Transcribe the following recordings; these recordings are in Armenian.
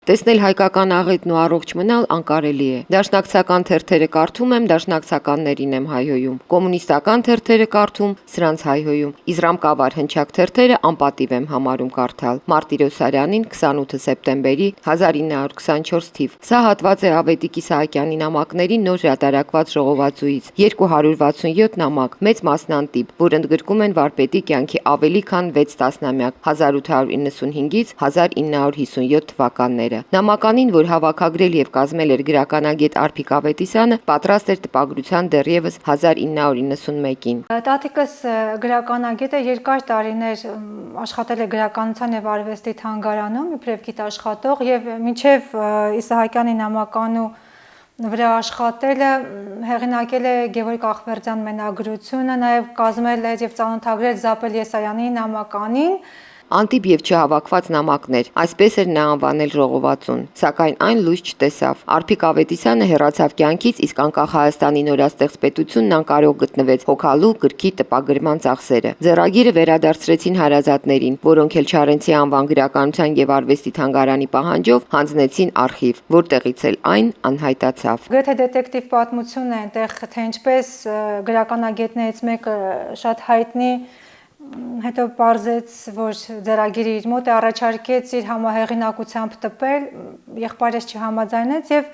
Տեսնել հայկական աղետն ու առողջ մնալ անկարելի է։ Դաշնակցական թերթերը կարդում եմ, դաշնակցականներին եմ հայհոյում։ Կոմունիստական թերթերը կարդում, սրանց հայհոյում։ Իզրամկավար հնչակ թերթերը անպատիվ եմ համարում կարդալ։ Մարտիրոս Սարյանին 28 սեպտեմբերի 1924 թիվ։ Սա հատված է Ավետիք Իսահակյանի նամակների նոր հրատարակված ժողովածուից։ 267 նամակ, մեծ մասնանտիպ, որ ընդգրկում են վարպետի կյանքի ավելի քան 6 տասնամյակ 1895-ից 1957 թվականներ։ Նամականին, որ հավաքագրել եւ կազմել էր գրականագետ Արփիկ Ավետիսյանը, պատրաստ էր տպագրության դեռևս 1991-ին։ Տատիկս գրականագետ է, երկար տարիներ աշխատել է գրականության եւ արվեստի թանգարանում, իբրև գիտաշխատող, եւ մինչեւ Իսահակյանի նամականու վրա աշխատելը հեղինակել է Գևորգ Ախվերդյան մենագրությունը, նաեւ կազմել է եւ ծանոթագրել Զապել Եսայանի նամականին։ Անտիպ եւ չհավաքված նամակներ, այսպես էր նա անվանել ժողովածուն, սակայն այն լույս չտեսավ։ Արփիկ Ավետիսյանը հեռացավ կյանքից, իսկ անկախ Հայաստանի նորաստեղծ պետությունն անկարող գտնվեց հոգալու գրքի տպագրման ծախսերը։ Ձեռագիրը վերադարձրեցին հարազատներին, որոնք էլ Չարենցի անվան գրականության եւ արվեստի թանգարանի պահանջով հանձնեցին արխիվ, որտեղից էլ այն անհայտացավ։ Գրեթե դետեկտիվ պատմություն է այնտեղ, թե ինչպես գրականագետներից մեկը շատ հայտնի հետո պարզեց, որ ձեռագիրը իր մոտ է, առաջարկեց իր համահեղինակությամբ տպել, եղբայրս չհամաձայնեց եւ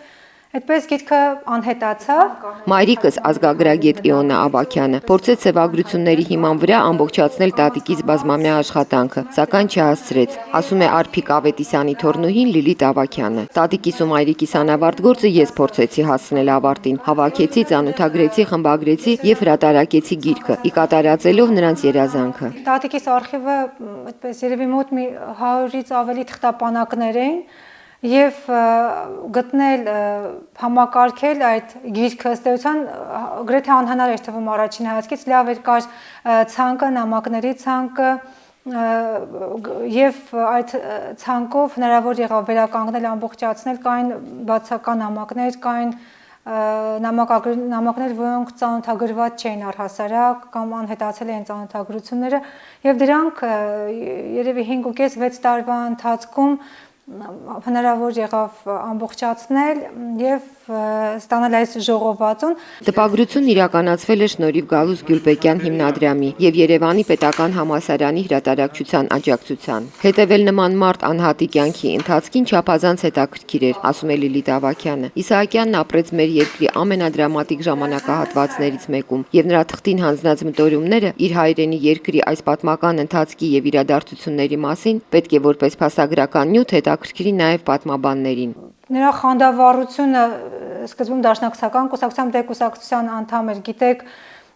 այդպես գիրքը անհետացավ։ Մայրիկս ազգագրագետ Իոնա Ավագյանը փորձեց սևագրությունների հիման վրա ամբողջացնել տատիկից բազմամյա աշխատանքը, սակայն չհասցրեց, ասում է Արփիկ Ավետիսյանի թոռնուհին Լիլիթ Ավագյանը։ Տատիկիս ու մայրիկիս անավարտ գործը ես փորձեցի հասցնել ավարտին, հավաքեցի, ծանոթագրեցի, խմբագրեցի եւ հրատարակեցի գիրքը, ի կատարածելով նրանց երազանքը։ Տատիկիս արխիվը այդպես երևի մոտ մի 100-ից ավելի թղթապանակներ էին եւ գտնել համակարգել այդ գիրքը ըստ էության գրեթե անհնար էր թվում առաջին հայացքից, լավ էր կար ցանկը, նամակների ցանկը եւ այդ ցանկով հնարավոր եղավ վերականգնել, ամբողջացնել, կային բացական նամակներ, կային նամակներ, որոնք ծանոթագրված չէին առհասարակ կամ անհետացել էին ծանոթագրությունները եւ դրանք երևի 5.5-6 տարվա ընթացքում հնարավոր եղավ ամբողջացնել եւ ստանալ այս ժողովածուն։ Տպագրությունն իրականացվել է շնորհիվ Գալուս Գյուլբեկյան հիմնադրամի եւ Երևանի պետական համալսարանի հրատարակչության աջակցության։ Հետևել նման մարդ անհատի կյանքի ընթացքին չափազանց հետաքրքիր էր, ասում է Լիլիթ Ավագյանը։ Իսահակյանն ապրեց մեր երկրի ամենադրամատիկ ժամանակահատվածներից մեկում եւ նրա թղթին հանձնած մտորումները իր հայրենի երկրի այս պատմական ընթացքի եւ իրադարձությունների մասին պետք է որպես փաստագրական նյութ հետաքրքրի նաեւ պատմաբաններին։ Նրա խանդավառությունը սկզբում դաշնակցական կուսակցության, դե կուսակցության անդամ էր, գիտեք,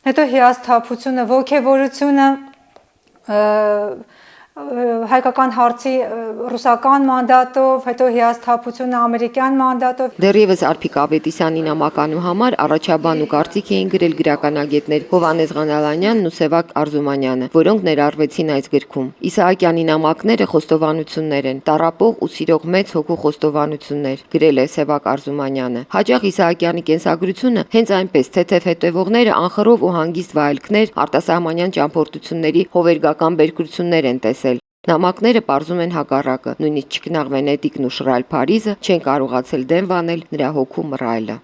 հետո հիասթափությունը, ոգևորությունը, հայկական հարցի ռուսական մանդատով, հետո հիասթափությունը ամերիկյան մանդատով։ Դեռևս Արփիկ Ավետիսյանի նամականու համար առաջաբան ու կարծիք էին գրել գրականագետներ Հովհաննես Ղանալանյանն ու Սևակ Արզումանյանը, որոնք ներառվեցին այս գրքում։ Իսահակյանի նամակները խոստովանություններ են, տառապող ու սիրող մեծ հոգու խոստովանություններ, գրել է Սևակ Արզումանյանը։ Հաճախ Իսահակյանի կենսագրությունը հենց այնպես թեթև հետևողները անխռով ու հանգիստ վայելքներ, արտասահմանյան ճամփորդությունների հովերգական բերկրություններ են տեսել։ Նամակները պարզում են հակառակը, նույնիսկ չքնաղ Վենետիկն ու շռայլ Փարիզը չեն կարողացել դեմ վանել նրա հոգու մռայլը։